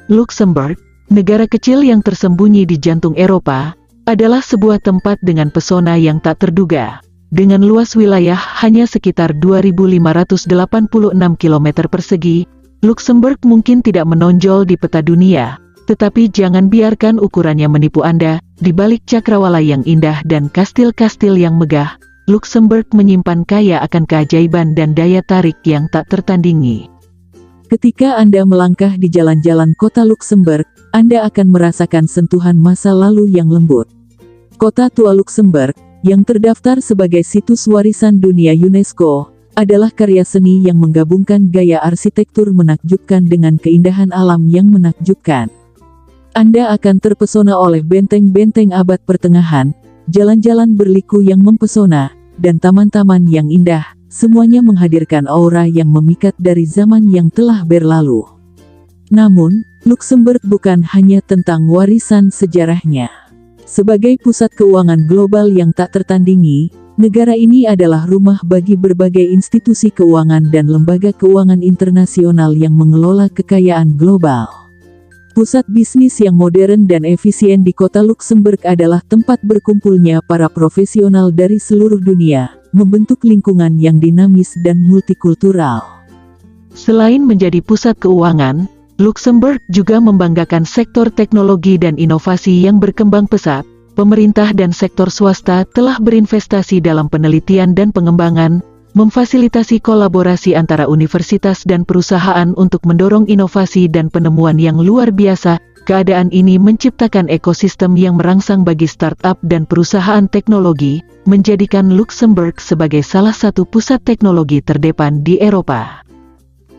Luxembourg, negara kecil yang tersembunyi di jantung Eropa, adalah sebuah tempat dengan pesona yang tak terduga. Dengan luas wilayah hanya sekitar 2.586 km persegi, Luxembourg mungkin tidak menonjol di peta dunia, tetapi jangan biarkan ukurannya menipu Anda. Di balik cakrawala yang indah dan kastil-kastil yang megah, Luxembourg menyimpan kaya akan keajaiban dan daya tarik yang tak tertandingi. Ketika Anda melangkah di jalan-jalan kota Luxembourg, Anda akan merasakan sentuhan masa lalu yang lembut. Kota tua Luxembourg, yang terdaftar sebagai situs warisan dunia UNESCO, adalah karya seni yang menggabungkan gaya arsitektur menakjubkan dengan keindahan alam yang menakjubkan. Anda akan terpesona oleh benteng-benteng abad pertengahan, jalan-jalan berliku yang mempesona, dan taman-taman yang indah, semuanya menghadirkan aura yang memikat dari zaman yang telah berlalu. Namun, Luxembourg bukan hanya tentang warisan sejarahnya. Sebagai pusat keuangan global yang tak tertandingi, negara ini adalah rumah bagi berbagai institusi keuangan dan lembaga keuangan internasional yang mengelola kekayaan global. Pusat bisnis yang modern dan efisien di kota Luxembourg adalah tempat berkumpulnya para profesional dari seluruh dunia, membentuk lingkungan yang dinamis dan multikultural. Selain menjadi pusat keuangan, Luxembourg juga membanggakan sektor teknologi dan inovasi yang berkembang pesat. Pemerintah dan sektor swasta telah berinvestasi dalam penelitian dan pengembangan, memfasilitasi kolaborasi antara universitas dan perusahaan untuk mendorong inovasi dan penemuan yang luar biasa. Keadaan ini menciptakan ekosistem yang merangsang bagi startup dan perusahaan teknologi, menjadikan Luxembourg sebagai salah satu pusat teknologi terdepan di Eropa.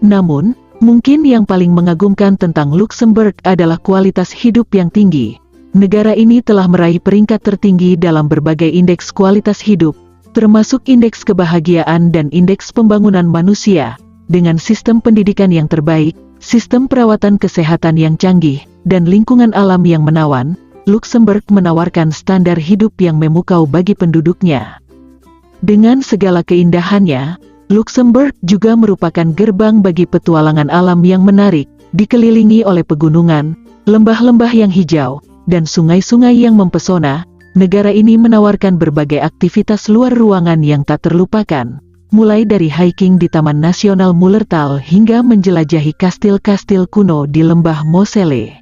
Namun, mungkin yang paling mengagumkan tentang Luxembourg adalah kualitas hidup yang tinggi. Negara ini telah meraih peringkat tertinggi dalam berbagai indeks kualitas hidup, termasuk indeks kebahagiaan dan indeks pembangunan manusia. Dengan sistem pendidikan yang terbaik, sistem perawatan kesehatan yang canggih, dan lingkungan alam yang menawan, Luxembourg menawarkan standar hidup yang memukau bagi penduduknya. Dengan segala keindahannya, Luxembourg juga merupakan gerbang bagi petualangan alam yang menarik, dikelilingi oleh pegunungan, lembah-lembah yang hijau, dan sungai-sungai yang mempesona. Negara ini menawarkan berbagai aktivitas luar ruangan yang tak terlupakan, mulai dari hiking di Taman Nasional Mullertal hingga menjelajahi kastil-kastil kuno di lembah Moselle.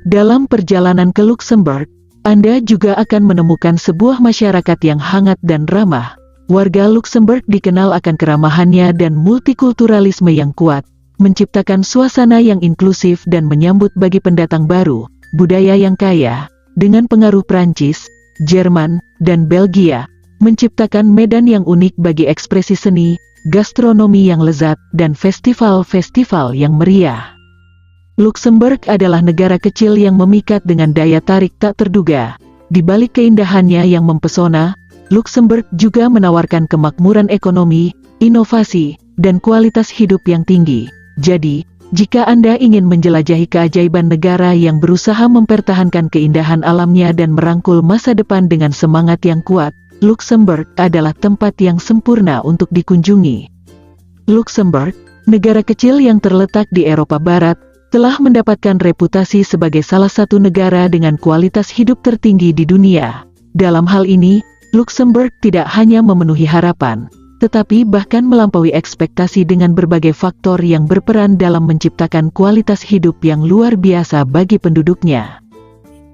Dalam perjalanan ke Luxembourg, Anda juga akan menemukan sebuah masyarakat yang hangat dan ramah. Warga Luxembourg dikenal akan keramahannya dan multikulturalisme yang kuat, menciptakan suasana yang inklusif dan menyambut bagi pendatang baru, budaya yang kaya, dengan pengaruh Prancis, Jerman, dan Belgia, menciptakan medan yang unik bagi ekspresi seni, gastronomi yang lezat, dan festival-festival yang meriah. Luxembourg adalah negara kecil yang memikat dengan daya tarik tak terduga. Di balik keindahannya yang mempesona, Luxembourg juga menawarkan kemakmuran ekonomi, inovasi, dan kualitas hidup yang tinggi. Jadi, jika Anda ingin menjelajahi keajaiban negara yang berusaha mempertahankan keindahan alamnya dan merangkul masa depan dengan semangat yang kuat, Luxembourg adalah tempat yang sempurna untuk dikunjungi. Luxembourg, negara kecil yang terletak di Eropa Barat, telah mendapatkan reputasi sebagai salah satu negara dengan kualitas hidup tertinggi di dunia. Dalam hal ini, Luxembourg tidak hanya memenuhi harapan, tetapi bahkan melampaui ekspektasi dengan berbagai faktor yang berperan dalam menciptakan kualitas hidup yang luar biasa bagi penduduknya.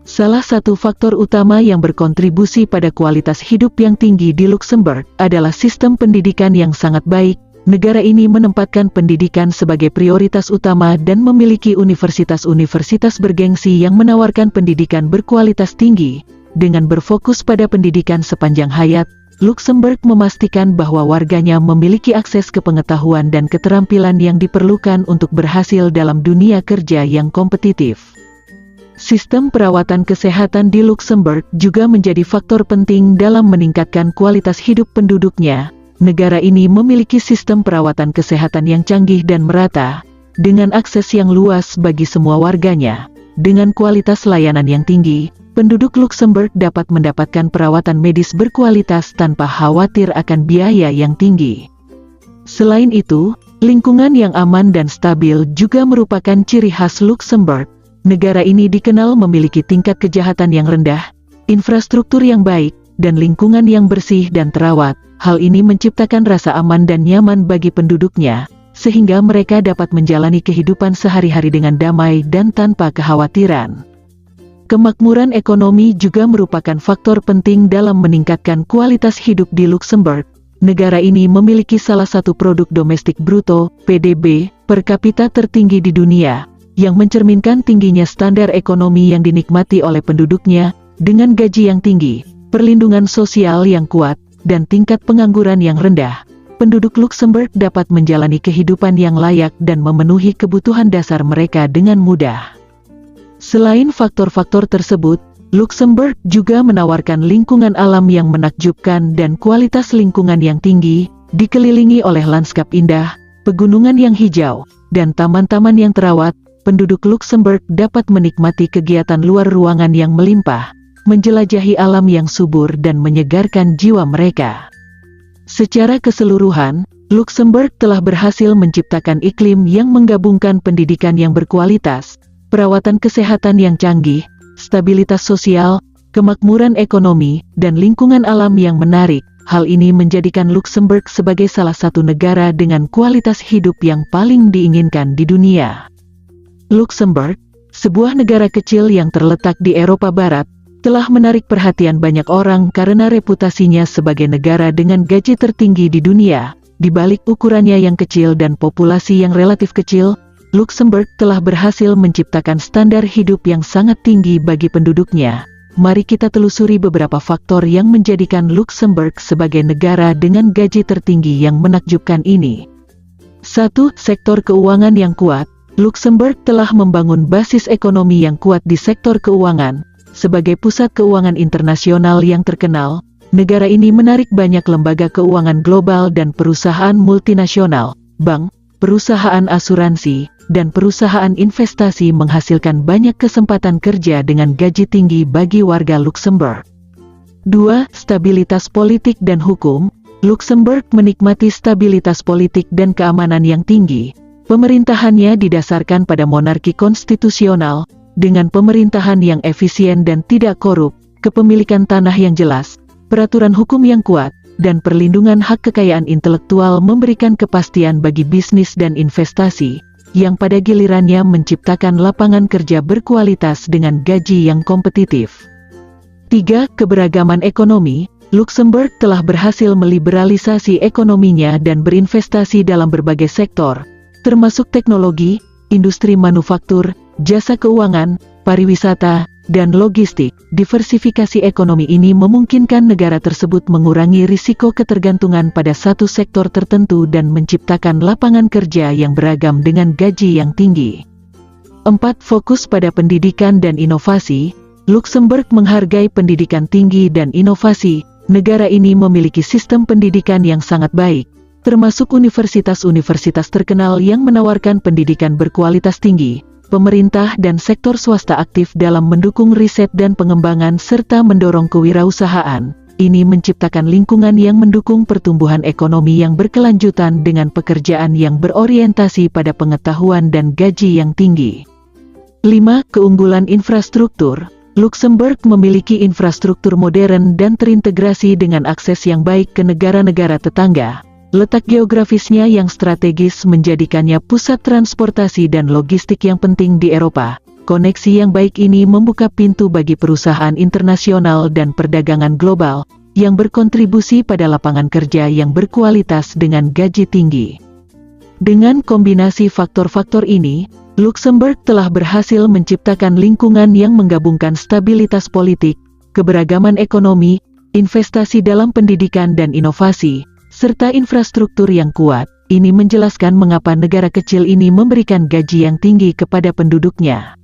Salah satu faktor utama yang berkontribusi pada kualitas hidup yang tinggi di Luxembourg adalah sistem pendidikan yang sangat baik. Negara ini menempatkan pendidikan sebagai prioritas utama dan memiliki universitas-universitas bergengsi yang menawarkan pendidikan berkualitas tinggi. Dengan berfokus pada pendidikan sepanjang hayat, Luxembourg memastikan bahwa warganya memiliki akses ke pengetahuan dan keterampilan yang diperlukan untuk berhasil dalam dunia kerja yang kompetitif. Sistem perawatan kesehatan di Luxembourg juga menjadi faktor penting dalam meningkatkan kualitas hidup penduduknya. Negara ini memiliki sistem perawatan kesehatan yang canggih dan merata, dengan akses yang luas bagi semua warganya. Dengan kualitas layanan yang tinggi, penduduk Luxembourg dapat mendapatkan perawatan medis berkualitas tanpa khawatir akan biaya yang tinggi. Selain itu, Lingkungan yang aman dan stabil juga merupakan ciri khas Luxembourg. Negara ini dikenal memiliki tingkat kejahatan yang rendah, infrastruktur yang baik, dan lingkungan yang bersih dan terawat. Hal ini menciptakan rasa aman dan nyaman bagi penduduknya, sehingga mereka dapat menjalani kehidupan sehari-hari dengan damai dan tanpa kekhawatiran. Kemakmuran ekonomi juga merupakan faktor penting dalam meningkatkan kualitas hidup di Luxembourg. Negara ini memiliki salah satu produk domestik bruto, PDB, per kapita tertinggi di dunia, yang mencerminkan tingginya standar ekonomi yang dinikmati oleh penduduknya, dengan gaji yang tinggi, perlindungan sosial yang kuat, dan tingkat pengangguran yang rendah. Penduduk Luxembourg dapat menjalani kehidupan yang layak dan memenuhi kebutuhan dasar mereka dengan mudah. Selain faktor-faktor tersebut, Luxembourg juga menawarkan lingkungan alam yang menakjubkan dan kualitas lingkungan yang tinggi, dikelilingi oleh lanskap indah, pegunungan yang hijau, dan taman-taman yang terawat. Penduduk Luxembourg dapat menikmati kegiatan luar ruangan yang melimpah, menjelajahi alam yang subur dan menyegarkan jiwa mereka. Secara keseluruhan, Luxembourg telah berhasil menciptakan iklim yang menggabungkan pendidikan yang berkualitas, perawatan kesehatan yang canggih, stabilitas sosial, kemakmuran ekonomi, dan lingkungan alam yang menarik. Hal ini menjadikan Luxembourg sebagai salah satu negara dengan kualitas hidup yang paling diinginkan di dunia. Luxembourg, sebuah negara kecil yang terletak di Eropa Barat, telah menarik perhatian banyak orang karena reputasinya sebagai negara dengan gaji tertinggi di dunia. Di balik ukurannya yang kecil dan populasi yang relatif kecil, Luxembourg telah berhasil menciptakan standar hidup yang sangat tinggi bagi penduduknya. Mari kita telusuri beberapa faktor yang menjadikan Luxembourg sebagai negara dengan gaji tertinggi yang menakjubkan ini. 1. Sektor keuangan yang kuat. Luxembourg telah membangun basis ekonomi yang kuat di sektor keuangan. Sebagai pusat keuangan internasional yang terkenal, negara ini menarik banyak lembaga keuangan global dan perusahaan multinasional, bank, perusahaan asuransi, dan perusahaan investasi menghasilkan banyak kesempatan kerja dengan gaji tinggi bagi warga Luxembourg. 2. Stabilitas politik dan hukum. Luxembourg menikmati stabilitas politik dan keamanan yang tinggi. Pemerintahannya didasarkan pada monarki konstitusional, dengan pemerintahan yang efisien dan tidak korup, kepemilikan tanah yang jelas, peraturan hukum yang kuat, dan perlindungan hak kekayaan intelektual memberikan kepastian bagi bisnis dan investasi, yang pada gilirannya menciptakan lapangan kerja berkualitas dengan gaji yang kompetitif. 3. Keberagaman ekonomi. Luxembourg telah berhasil meliberalisasi ekonominya dan berinvestasi dalam berbagai sektor, termasuk teknologi, industri manufaktur, jasa keuangan, pariwisata, dan logistik. Diversifikasi ekonomi ini memungkinkan negara tersebut mengurangi risiko ketergantungan pada satu sektor tertentu dan menciptakan lapangan kerja yang beragam dengan gaji yang tinggi. 4. Fokus pada pendidikan dan inovasi. Luxembourg menghargai pendidikan tinggi dan inovasi. Negara ini memiliki sistem pendidikan yang sangat baik, termasuk universitas-universitas terkenal yang menawarkan pendidikan berkualitas tinggi. Pemerintah dan sektor swasta aktif dalam mendukung riset dan pengembangan serta mendorong kewirausahaan. Ini menciptakan lingkungan yang mendukung pertumbuhan ekonomi yang berkelanjutan dengan pekerjaan yang berorientasi pada pengetahuan dan gaji yang tinggi. 5. Keunggulan infrastruktur. Luxembourg memiliki infrastruktur modern dan terintegrasi dengan akses yang baik ke negara-negara tetangga. Letak geografisnya yang strategis menjadikannya pusat transportasi dan logistik yang penting di Eropa. Koneksi yang baik ini membuka pintu bagi perusahaan internasional dan perdagangan global, yang berkontribusi pada lapangan kerja yang berkualitas dengan gaji tinggi. Dengan kombinasi faktor-faktor ini, Luxembourg telah berhasil menciptakan lingkungan yang menggabungkan stabilitas politik, keberagaman ekonomi, investasi dalam pendidikan dan inovasi, serta infrastruktur yang kuat. Ini menjelaskan mengapa negara kecil ini memberikan gaji yang tinggi kepada penduduknya.